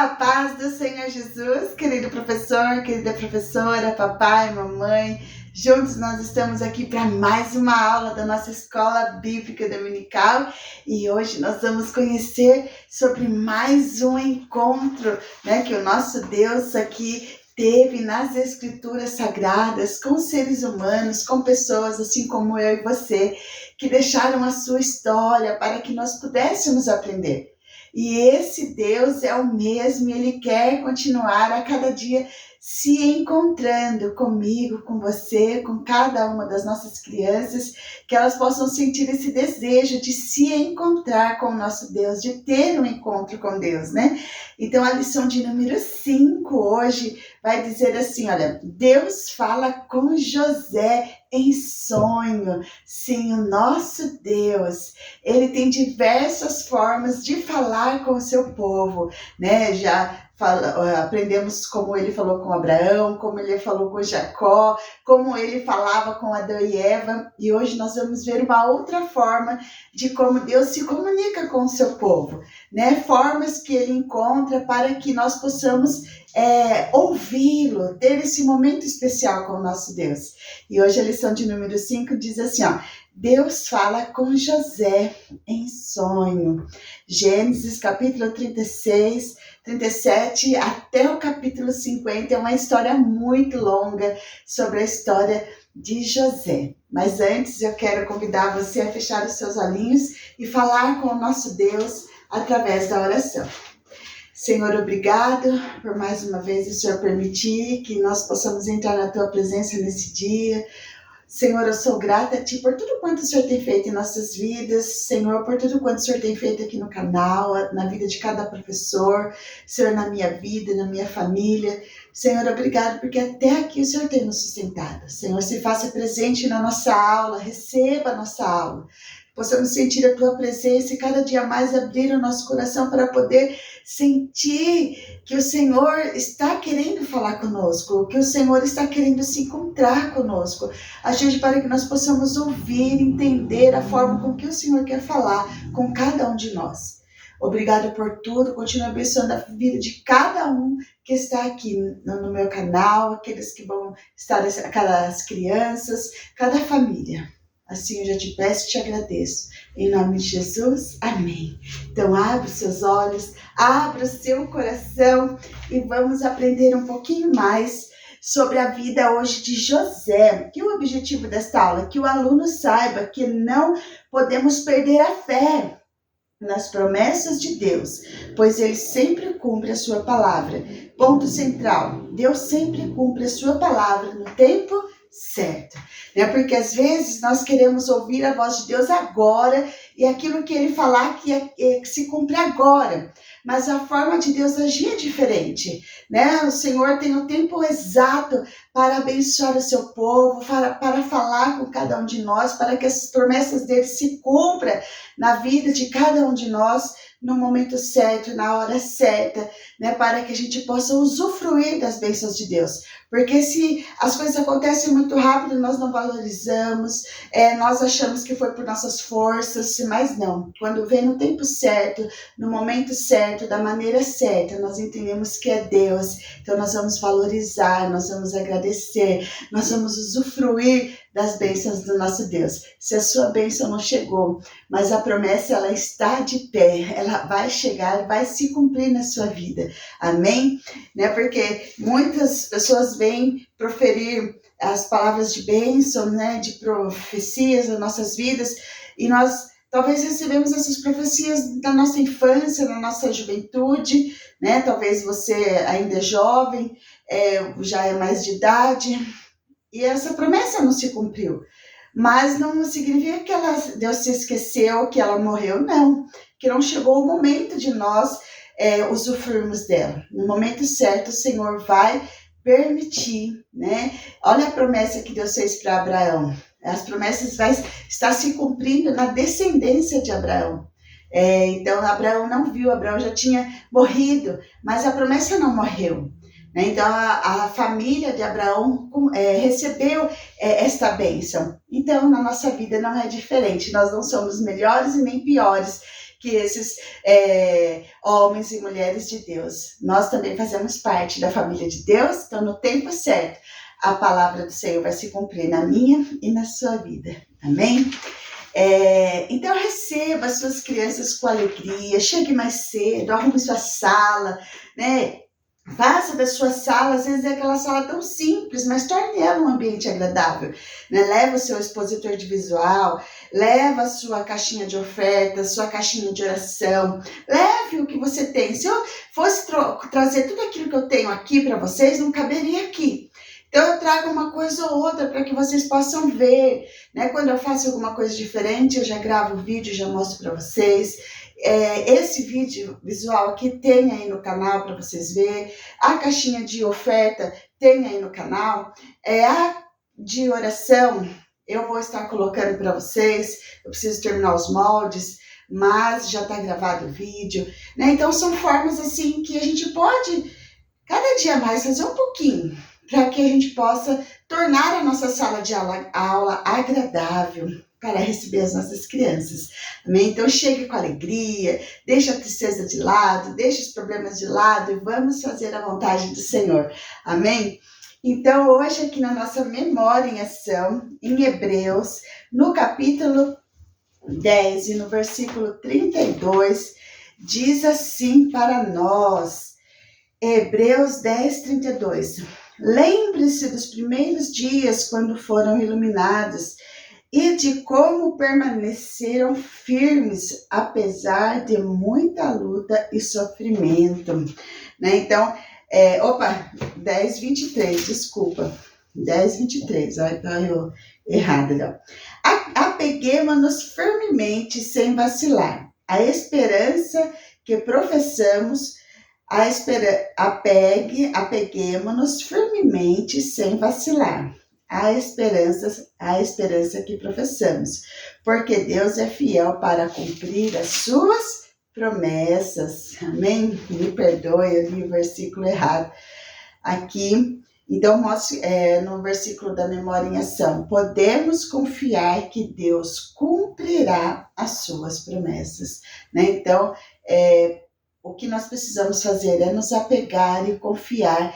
A paz do Senhor Jesus, querido professor, querida professora, papai, mamãe. Juntos nós estamos aqui para mais uma aula da nossa Escola Bíblica Dominical e hoje nós vamos conhecer sobre mais um encontro, que o nosso Deus aqui teve nas Escrituras Sagradas com seres humanos, com pessoas assim como eu e você, que deixaram a sua história para que nós pudéssemos aprender. E esse Deus é o mesmo e Ele quer continuar a cada dia se encontrando comigo, com você, com cada uma das nossas crianças, que elas possam sentir esse desejo de se encontrar com o nosso Deus, de ter um encontro com Deus, né? Então a lição de número 5 hoje vai dizer assim, olha, Deus fala com José em sonho. Sim, o nosso Deus, Ele tem diversas formas de falar com o seu povo, né? Aprendemos como Ele falou com Abraão, como Ele falou com Jacó, como Ele falava com Adão e Eva, e hoje nós vamos ver uma outra forma de como Deus se comunica com o seu povo, né? Formas que Ele encontra para que nós possamos ouvi-lo, ter esse momento especial com o nosso Deus. E hoje a lição de número 5 diz assim, ó, Deus fala com José em sonho. Gênesis capítulo 36, 37 até o capítulo 50 é uma história muito longa sobre a história de José. Mas antes eu quero convidar você a fechar os seus olhinhos e falar com o nosso Deus através da oração. Senhor, obrigado por mais uma vez o Senhor permitir que nós possamos entrar na Tua presença nesse dia. Senhor, eu sou grata a Ti por tudo quanto o Senhor tem feito em nossas vidas, Senhor, por tudo quanto o Senhor tem feito aqui no canal, na vida de cada professor, Senhor, na minha vida, na minha família. Senhor, obrigado porque até aqui o Senhor tem nos sustentado. Senhor, se faça presente na nossa aula, receba a nossa aula. Possamos sentir a Tua presença e cada dia mais abrir o nosso coração para poder sentir que o Senhor está querendo falar conosco, que o Senhor está querendo se encontrar conosco. Ajude para que nós possamos ouvir, entender a forma com que o Senhor quer falar com cada um de nós. Obrigado por tudo, continue abençoando a vida de cada um que está aqui no meu canal, aqueles que vão estar, as crianças, cada família. Assim eu já te peço e te agradeço. Em nome de Jesus, amém. Então abra os seus olhos, abra o seu coração e vamos aprender um pouquinho mais sobre a vida hoje de José. Que o objetivo desta aula é que o aluno saiba que não podemos perder a fé nas promessas de Deus, pois Ele sempre cumpre a sua palavra. Ponto central, Deus sempre cumpre a sua palavra no tempo certo, porque às vezes nós queremos ouvir a voz de Deus agora e aquilo que Ele falar que se cumpre agora, mas a forma de Deus agir é diferente, O Senhor tem o tempo exato para abençoar o seu povo, para falar com cada um de nós, para que as promessas dele se cumpram na vida de cada um de nós, no momento certo, na hora certa, para que a gente possa usufruir das bênçãos de Deus. Porque se as coisas acontecem muito rápido, nós não valorizamos, nós achamos que foi por nossas forças, mas não. Quando vem no tempo certo, no momento certo, da maneira certa, nós entendemos que é Deus. Então nós vamos valorizar, nós vamos agradecer, nós vamos usufruir das bênçãos do nosso Deus. Se a sua bênção não chegou, mas a promessa ela está de pé, ela vai chegar, vai se cumprir na sua vida. Amém? Porque muitas pessoas vêm proferir as palavras de bênção, de profecias nas nossas vidas, e nós talvez recebemos essas profecias da nossa infância, na nossa juventude, Talvez você ainda é jovem, já é mais de idade, e essa promessa não se cumpriu. Mas não significa que Deus se esqueceu, que ela morreu, não. Que não chegou o momento de nós usufruirmos dela. No momento certo, o Senhor vai permitir, Olha a promessa que Deus fez para Abraão. As promessas vão estar se cumprindo na descendência de Abraão. Então, Abraão não viu, Abraão já tinha morrido, mas a promessa não morreu. Então, a família de Abraão recebeu esta bênção. Então, na nossa vida não é diferente. Nós não somos melhores e nem piores que esses homens e mulheres de Deus. Nós também fazemos parte da família de Deus, então no tempo certo, a palavra do Senhor vai se cumprir na minha e na sua vida. Amém? Então receba as suas crianças com alegria, chegue mais cedo, arrume sua sala, né? Faça da sua sala, às vezes é aquela sala tão simples, mas torne ela um ambiente agradável, né? Leva o seu expositor de visual, leva a sua caixinha de ofertas, sua caixinha de oração, leve o que você tem. Se eu fosse trazer tudo aquilo que eu tenho aqui para vocês, não caberia aqui. Então eu trago uma coisa ou outra para que vocês possam ver, né? Quando eu faço alguma coisa diferente, eu já gravo o vídeo, já mostro para vocês. Esse vídeo visual aqui tem aí no canal para vocês verem. A caixinha de oferta tem aí no canal. A de oração eu vou estar colocando para vocês. Eu preciso terminar os moldes, mas já está gravado o vídeo, né? Então são formas assim que a gente pode cada dia mais fazer um pouquinho para que a gente possa tornar a nossa sala de aula agradável para receber as nossas crianças. Amém? Então chegue com alegria, deixa a tristeza de lado, deixa os problemas de lado e vamos fazer a vontade do Senhor. Amém? Então hoje aqui na nossa memória em ação, em Hebreus, no capítulo 10 e no versículo 32, diz assim para nós, Hebreus 10, 32. Lembre-se dos primeiros dias quando foram iluminados e de como permaneceram firmes apesar de muita luta e sofrimento. Né? Então, 10, 23, desculpa. 10, 23, então eu errado. Apeguemo-nos firmemente sem vacilar. A esperança que professamos, apeguemo-nos firmemente sem vacilar. A esperança que professamos, porque Deus é fiel para cumprir as suas promessas. Amém? Me perdoe, eu li o versículo errado aqui. Então, no versículo da memória em ação, podemos confiar que Deus cumprirá as suas promessas. Né? Então, o que nós precisamos fazer é nos apegar e confiar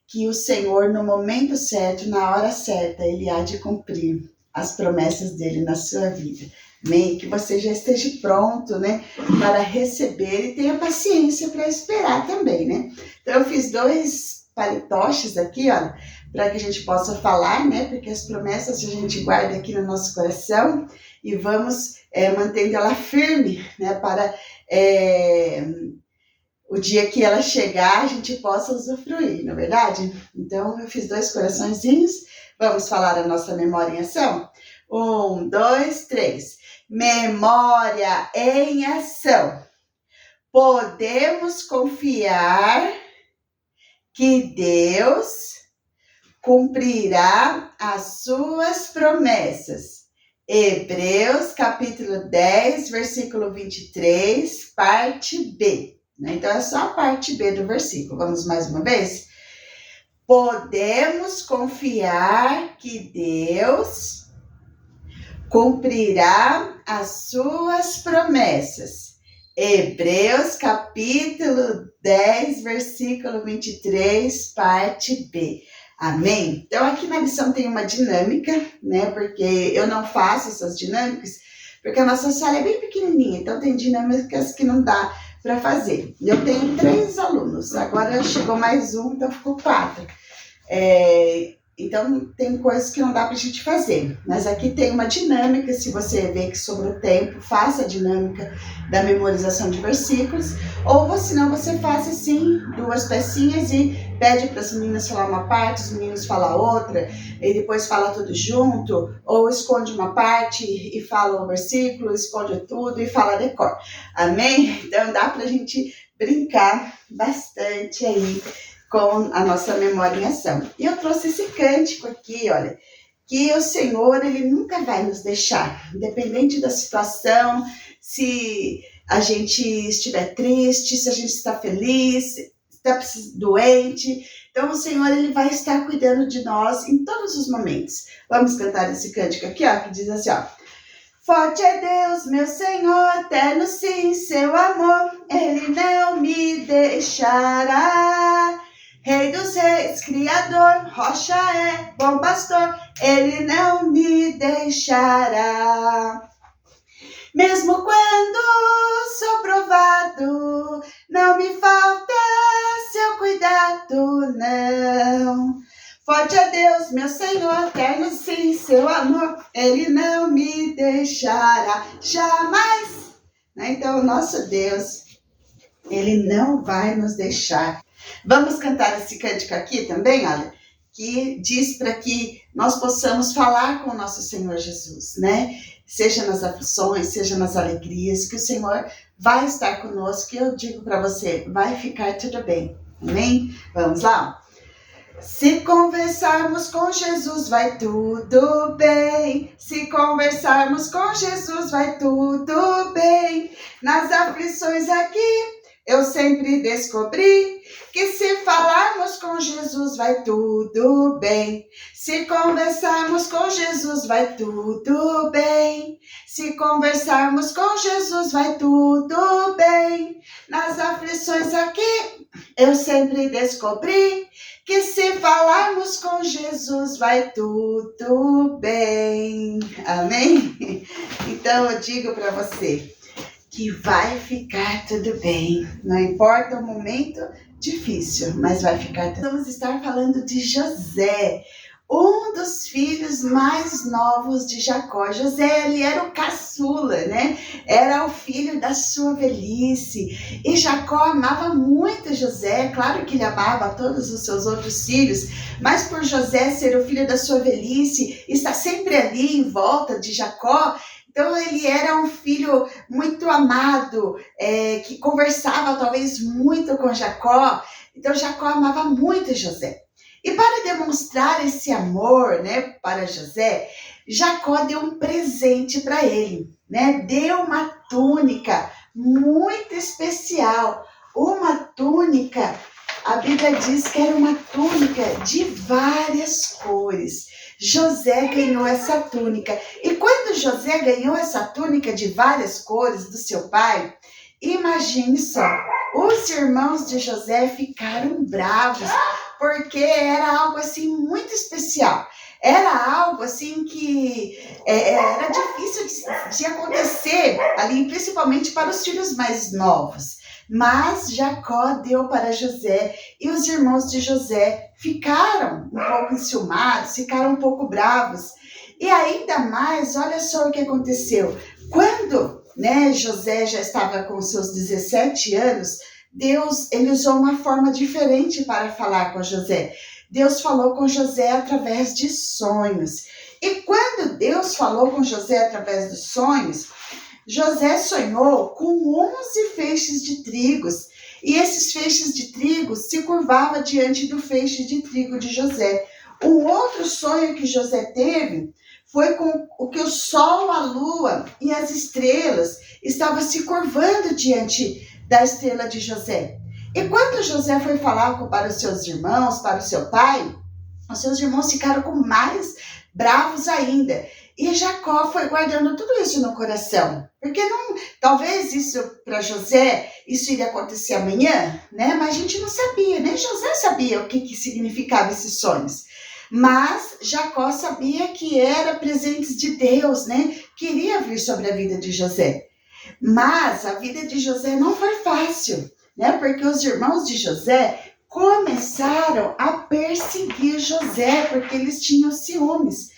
que o Senhor, no momento certo, na hora certa, Ele há de cumprir as promessas dEle na sua vida. Amém? Que você já esteja pronto, né, para receber e tenha paciência para esperar também, né? Então, eu fiz 2 palitoches aqui, olha, para que a gente possa falar, né, porque as promessas a gente guarda aqui no nosso coração e vamos mantendo ela firme, né, para o dia que ela chegar, a gente possa usufruir, não é verdade? Então, eu fiz 2 coraçõezinhos. Vamos falar a nossa memória em ação? 1, 2, 3. Memória em ação. Podemos confiar que Deus cumprirá as suas promessas. Hebreus, capítulo 10, versículo 23, parte B. Então, é só a parte B do versículo. Vamos mais uma vez? Podemos confiar que Deus cumprirá as suas promessas. Hebreus, capítulo 10, versículo 23, parte B. Amém? Então, aqui na lição tem uma dinâmica, né? Porque eu não faço essas dinâmicas, porque a nossa sala é bem pequenininha. Então, tem dinâmicas que não dá para fazer. Eu tenho 3 alunos, agora chegou mais um, então ficou 4. Então, tem coisas que não dá para a gente fazer, mas aqui tem uma dinâmica. Se você vê que sobrou tempo, faça a dinâmica da memorização de versículos, ou se não, você faça assim, 2 pecinhas e pede para as meninas falar uma parte, os meninos falar outra, e depois fala tudo junto, ou esconde uma parte e fala um versículo, esconde tudo e fala decor. Amém? Então, dá para a gente brincar bastante aí com a nossa memória em ação. E eu trouxe esse cântico aqui, olha, que o Senhor, Ele nunca vai nos deixar, independente da situação, se a gente estiver triste, se a gente está feliz, está doente. Então, o Senhor, Ele vai estar cuidando de nós em todos os momentos. Vamos cantar esse cântico aqui, ó, que diz assim, ó. Forte é Deus, meu Senhor, eterno sim, seu amor, Ele não me deixará. Rei dos reis, Criador, rocha é, bom pastor, Ele não me deixará. Mesmo quando sou provado, não me falta seu cuidado, não. Forte é Deus, meu Senhor, eterno sim, seu amor, Ele não me deixará jamais. Então, o nosso Deus, Ele não vai nos deixar. Vamos cantar esse cântico aqui também, olha, que diz para que nós possamos falar com o nosso Senhor Jesus, né? Seja nas aflições, seja nas alegrias, que o Senhor vai estar conosco, e eu digo para você, vai ficar tudo bem, amém? Vamos lá? Se conversarmos com Jesus, vai tudo bem. Se conversarmos com Jesus, vai tudo bem. Nas aflições aqui, eu sempre descobri que se falarmos com Jesus, vai tudo bem. Se conversarmos com Jesus, vai tudo bem. Se conversarmos com Jesus, vai tudo bem. Nas aflições aqui, eu sempre descobri que se falarmos com Jesus, vai tudo bem. Amém? Então eu digo para você que vai ficar tudo bem. Não importa o momento difícil, mas vai ficar tudo bem. Vamos estar falando de José, um dos filhos mais novos de Jacó. José, ele era o caçula, né? Era o filho da sua velhice. E Jacó amava muito José. Claro que ele amava todos os seus outros filhos, mas por José ser o filho da sua velhice, estar sempre ali em volta de Jacó, então ele era um filho muito amado, que conversava talvez muito com Jacó. Então Jacó amava muito José. E para demonstrar esse amor, né, para José, Jacó deu um presente para ele, né? Deu uma túnica muito especial, uma túnica, a Bíblia diz que era uma túnica de várias cores. José ganhou essa túnica. E quando José ganhou essa túnica de várias cores do seu pai, imagine só, os irmãos de José ficaram bravos, porque era algo assim muito especial. Era algo assim que era difícil de acontecer ali, principalmente para os filhos mais novos. Mas Jacó deu para José, e os irmãos de José ficaram um pouco enciumados, ficaram um pouco bravos. E ainda mais, olha só o que aconteceu. Quando, né, José já estava com seus 17 anos, Deus, ele usou uma forma diferente para falar com José. Deus falou com José através de sonhos. E quando Deus falou com José através dos sonhos, José sonhou com 11 feixes de trigos. E esses feixes de trigo se curvavam diante do feixe de trigo de José. Um outro sonho que José teve foi com o que o sol, a lua e as estrelas estavam se curvando diante da estrela de José. E quando José foi falar para os seus irmãos, para o seu pai, os seus irmãos ficaram com mais bravos ainda. E Jacó foi guardando tudo isso no coração, porque não, talvez isso para José, isso iria acontecer amanhã, né? Mas a gente não sabia, nem José sabia o que significava esses sonhos. Mas Jacó sabia que era presentes de Deus, né? Que iria vir sobre a vida de José. Mas a vida de José não foi fácil, né? Porque os irmãos de José começaram a perseguir José, porque eles tinham ciúmes.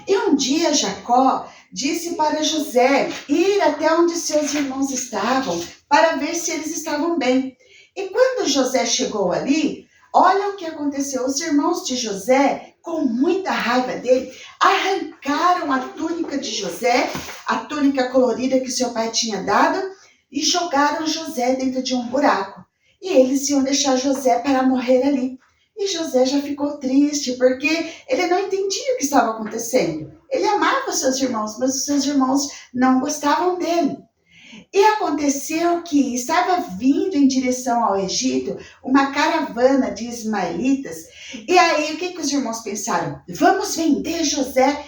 E um dia Jacó disse para José ir até onde seus irmãos estavam para ver se eles estavam bem. E quando José chegou ali, olha o que aconteceu. Os irmãos de José, com muita raiva dele, arrancaram a túnica de José, a túnica colorida que seu pai tinha dado, e jogaram José dentro de um buraco. E eles iam deixar José para morrer ali. E José já ficou triste, porque ele não entendia o que estava acontecendo. Ele amava os seus irmãos, mas os seus irmãos não gostavam dele. E aconteceu que estava vindo em direção ao Egito uma caravana de ismaelitas. E aí, o que os irmãos pensaram? Vamos vender José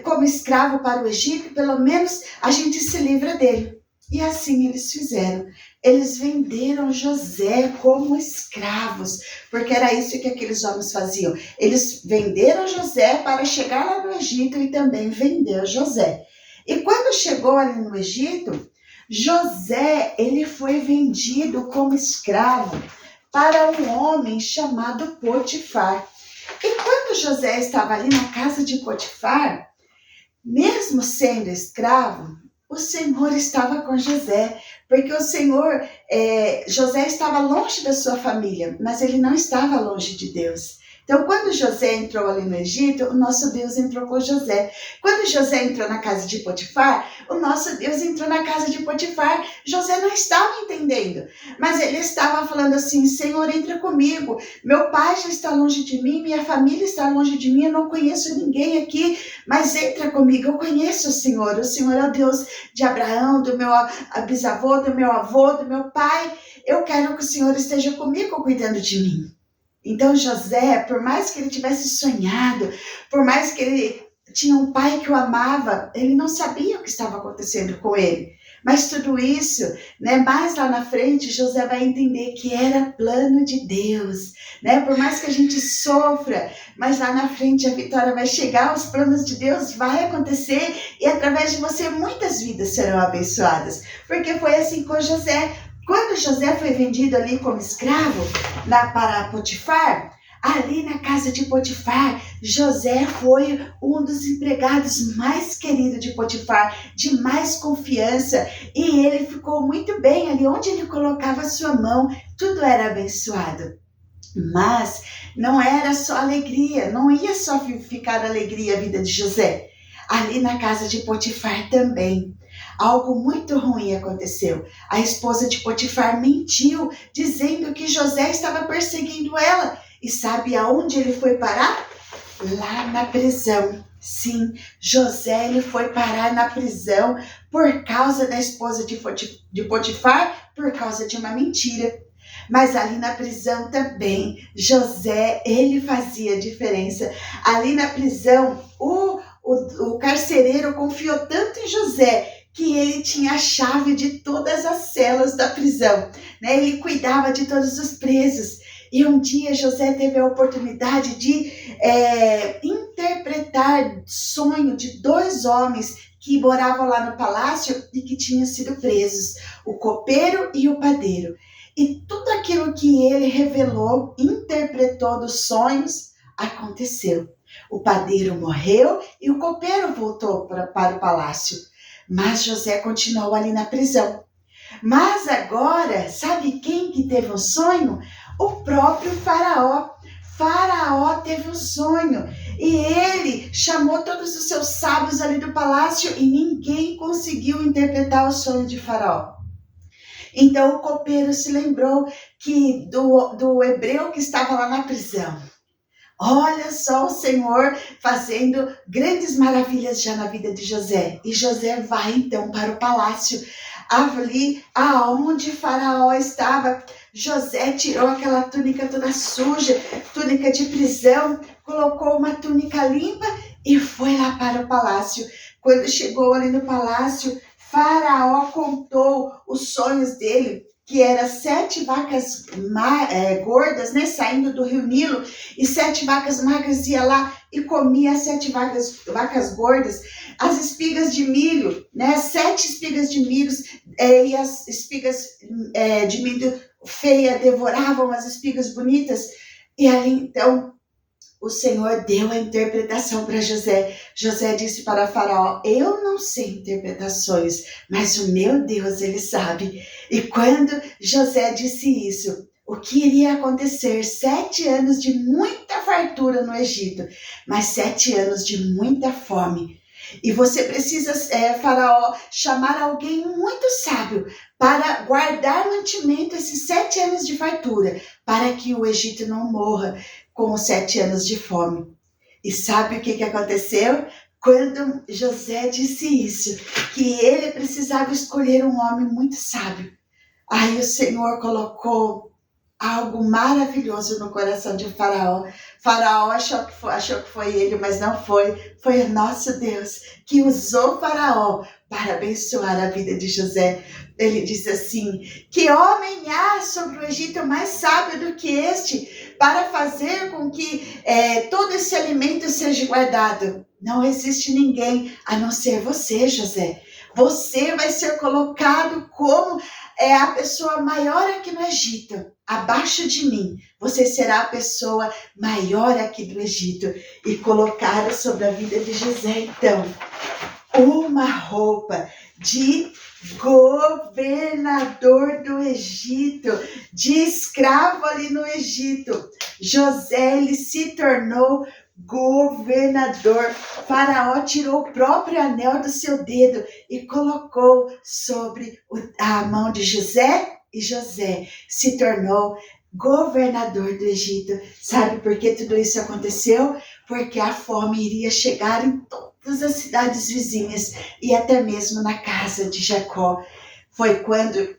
como escravo para o Egito, pelo menos a gente se livra dele. E assim eles fizeram. Eles venderam José como escravos, porque era isso que aqueles homens faziam. Eles venderam José para chegar lá no Egito e também vender José. E quando chegou ali no Egito, José, ele foi vendido como escravo para um homem chamado Potifar. E quando José estava ali na casa de Potifar, mesmo sendo escravo, o Senhor estava com José, porque o Senhor, José estava longe da sua família, mas ele não estava longe de Deus. Então, quando José entrou ali no Egito, o nosso Deus entrou com José. Quando José entrou na casa de Potifar, o nosso Deus entrou na casa de Potifar. José não estava entendendo, mas ele estava falando assim: Senhor, entra comigo. Meu pai já está longe de mim, minha família está longe de mim, eu não conheço ninguém aqui, mas entra comigo. Eu conheço o Senhor é o Deus de Abraão, do meu bisavô, do meu avô, do meu pai. Eu quero que o Senhor esteja comigo, cuidando de mim. Então José, por mais que ele tivesse sonhado, por mais que ele tinha um pai que o amava, ele não sabia o que estava acontecendo com ele. Mas tudo isso, mais lá na frente, José vai entender que era plano de Deus, Por mais que a gente sofra, mas lá na frente a vitória vai chegar, os planos de Deus vai acontecer e através de você muitas vidas serão abençoadas. Porque foi assim com José. Quando José foi vendido ali como escravo para Potifar, ali na casa de Potifar, José foi um dos empregados mais queridos de Potifar, de mais confiança, e ele ficou muito bem ali, onde ele colocava a sua mão, tudo era abençoado. Mas não era só alegria, não ia só ficar alegria a vida de José. Ali na casa de Potifar também. Algo muito ruim aconteceu. A esposa de Potifar mentiu, dizendo que José estava perseguindo ela. E sabe aonde ele foi parar? Lá na prisão. Sim, José ele foi parar na prisão por causa da esposa de Potifar, por causa de uma mentira. Mas ali na prisão também, José, ele fazia diferença. Ali na prisão, o carcereiro confiou tanto em José que ele tinha a chave de todas as celas da prisão, Ele cuidava de todos os presos. E um dia José teve a oportunidade de interpretar sonho de 2 homens que moravam lá no palácio e que tinham sido presos, o copeiro e o padeiro. E tudo aquilo que ele revelou, interpretou dos sonhos, aconteceu. O padeiro morreu e o copeiro voltou para o palácio. Mas José continuou ali na prisão. Mas agora, sabe quem que teve um sonho? O próprio Faraó. Faraó teve um sonho e ele chamou todos os seus sábios ali do palácio e ninguém conseguiu interpretar o sonho de Faraó. Então o copeiro se lembrou que do hebreu que estava lá na prisão. Olha só o Senhor fazendo grandes maravilhas já na vida de José. E José vai então para o palácio. Ali aonde Faraó estava, José tirou aquela túnica toda suja, túnica de prisão, colocou uma túnica limpa e foi lá para o palácio. Quando chegou ali no palácio, Faraó contou os sonhos dele, que eram 7 vacas gordas, saindo do rio Nilo, e 7 vacas magras iam lá e comia as 7 vacas gordas, as espigas de milho, 7 espigas de milho, e as espigas de milho feia devoravam as espigas bonitas, e ali então o Senhor deu a interpretação para José. José disse para Faraó: eu não sei interpretações, mas o meu Deus, ele sabe. E quando José disse isso, o que iria acontecer? 7 anos de muita fartura no Egito, mas 7 anos de muita fome. E você precisa, Faraó, chamar alguém muito sábio para guardar mantimento esses 7 anos de fartura, para que o Egito não morra com os 7 anos de fome. E sabe o que aconteceu? Quando José disse isso, que ele precisava escolher um homem muito sábio, aí o Senhor colocou algo maravilhoso no coração de Faraó. Faraó achou que foi ele, mas não foi. Foi o nosso Deus que usou Faraó para abençoar a vida de José. Ele disse assim: que homem há sobre o Egito mais sábio do que este, para fazer com que todo esse alimento seja guardado? Não existe ninguém a não ser você, José. Você vai ser colocado como a pessoa maior aqui no Egito. Abaixo de mim, você será a pessoa maior aqui do Egito. E colocaram sobre a vida de José, então, uma roupa de governador do Egito, de escravo ali no Egito. José, ele se tornou governador. Faraó tirou o próprio anel do seu dedo e colocou sobre a mão de José, e José se tornou governador do Egito. Sabe por que tudo isso aconteceu? Porque a fome iria chegar em todas as cidades vizinhas e até mesmo na casa de Jacó. Foi quando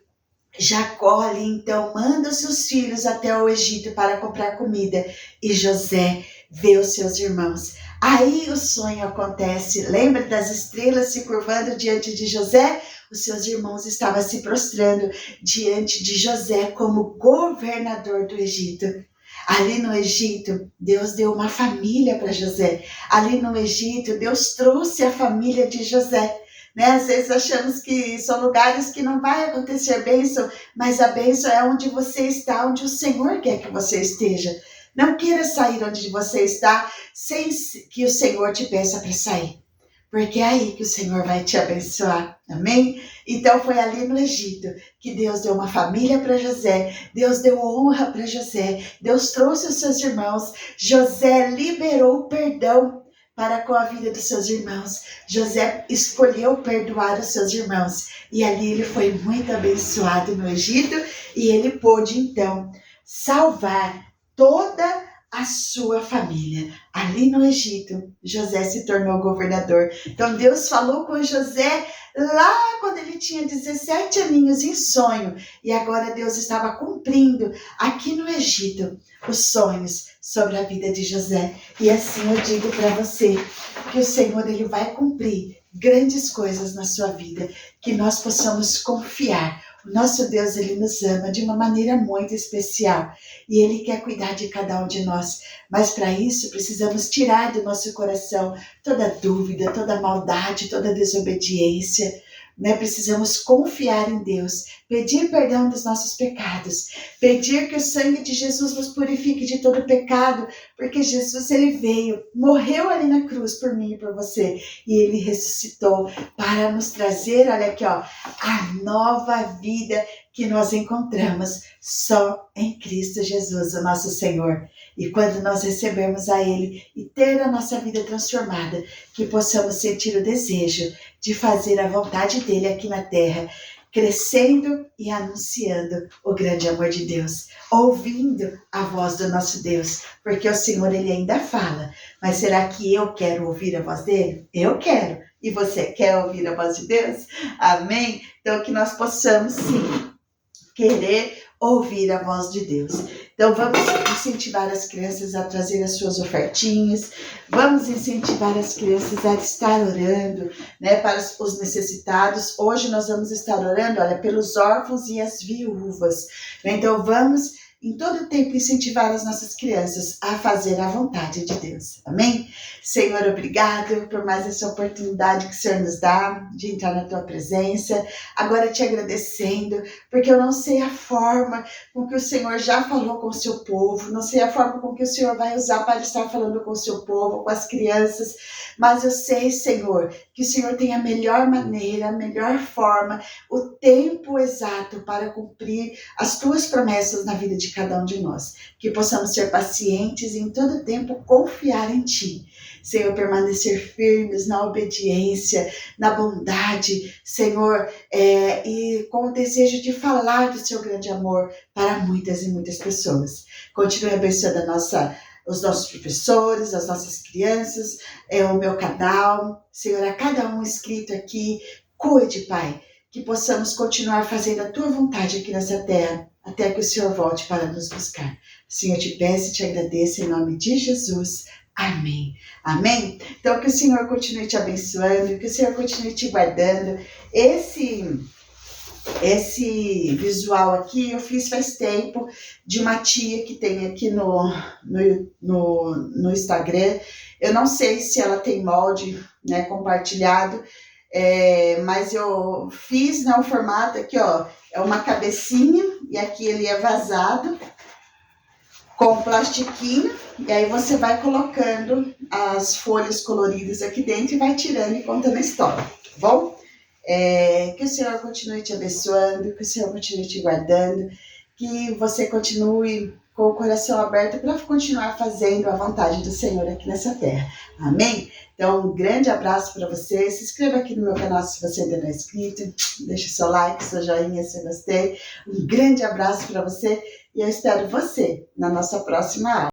Jacó ali então manda os seus filhos até o Egito para comprar comida, e José vê os seus irmãos. Aí o sonho acontece. Lembra das estrelas se curvando diante de José? Os seus irmãos estavam se prostrando diante de José como governador do Egito. Ali no Egito, Deus deu uma família para José. Ali no Egito, Deus trouxe a família de José. Né? Às vezes achamos que são lugares que não vai acontecer bênção, mas a bênção é onde você está, onde o Senhor quer que você esteja. Não queira sair onde você está sem que o Senhor te peça para sair, porque é aí que o Senhor vai te abençoar, amém? Então foi ali no Egito que Deus deu uma família para José, Deus deu honra para José, Deus trouxe os seus irmãos, José liberou o perdão para com a vida dos seus irmãos. José escolheu perdoar os seus irmãos, e ali ele foi muito abençoado no Egito, e ele pôde então salvar toda a sua família. Ali no Egito, José se tornou governador. Então Deus falou com José lá quando ele tinha 17 aninhos em sonho, e agora Deus estava cumprindo aqui no Egito os sonhos sobre a vida de José. E assim eu digo para você que o Senhor, ele vai cumprir grandes coisas na sua vida, que nós possamos confiar. O nosso Deus, ele nos ama de uma maneira muito especial, e ele quer cuidar de cada um de nós. Mas para isso precisamos tirar do nosso coração toda dúvida, toda maldade, toda desobediência. Né? Precisamos confiar em Deus, pedir perdão dos nossos pecados, pedir que o sangue de Jesus nos purifique de todo pecado, porque Jesus, ele veio, morreu ali na cruz por mim e por você, e ele ressuscitou para nos trazer, olha aqui, ó, a nova vida que nós encontramos só em Cristo Jesus, o nosso Senhor. E quando nós recebermos a Ele e ter a nossa vida transformada, que possamos sentir o desejo de fazer a vontade dEle aqui na terra, crescendo e anunciando o grande amor de Deus, ouvindo a voz do nosso Deus, porque o Senhor, ele ainda fala, mas será que eu quero ouvir a voz dEle? Eu quero. E você quer ouvir a voz de Deus? Amém? Então que nós possamos sim querer ouvir a voz de Deus. Então vamos incentivar as crianças a trazer as suas ofertinhas, vamos incentivar as crianças a estar orando, né, para os necessitados. Hoje nós vamos estar orando, olha, pelos órfãos e as viúvas. Então vamos em todo tempo incentivar as nossas crianças a fazer a vontade de Deus. Amém? Senhor, obrigado por mais essa oportunidade que o Senhor nos dá de entrar na tua presença. Agora te agradecendo, porque eu não sei a forma com que o Senhor já falou com o seu povo, não sei a forma com que o Senhor vai usar para estar falando com o seu povo, com as crianças, mas eu sei, Senhor, que o Senhor tem a melhor maneira, a melhor forma, o tempo exato para cumprir as tuas promessas na vida de cada um de nós. Que possamos ser pacientes e em todo tempo confiar em Ti. Senhor, permanecer firmes na obediência, na bondade, Senhor, e com o desejo de falar do Seu grande amor para muitas e muitas pessoas. Continue abençoando os nossos professores, as nossas crianças, o meu canal, Senhor, a cada um inscrito aqui, cuide, Pai, que possamos continuar fazendo a Tua vontade aqui nessa terra, até que o Senhor volte para nos buscar. Assim eu te peço e te agradeço em nome de Jesus. Amém. Amém? Então que o Senhor continue te abençoando, que o Senhor continue te guardando. Esse visual aqui eu fiz faz tempo de uma tia que tem aqui no Instagram. Eu não sei se ela tem molde, né, compartilhado, mas eu fiz, né, o formato aqui, ó, é uma cabecinha e aqui ele é vazado com plastiquinho, e aí você vai colocando as folhas coloridas aqui dentro e vai tirando e contando a história, tá bom? Que o Senhor continue te abençoando, que o Senhor continue te guardando, que você continue com o coração aberto para continuar fazendo a vontade do Senhor aqui nessa terra. Amém? Então, um grande abraço para você. Se inscreva aqui no meu canal se você ainda não é inscrito. Deixe seu like, seu joinha se gostei. Um grande abraço para você e eu espero você na nossa próxima aula.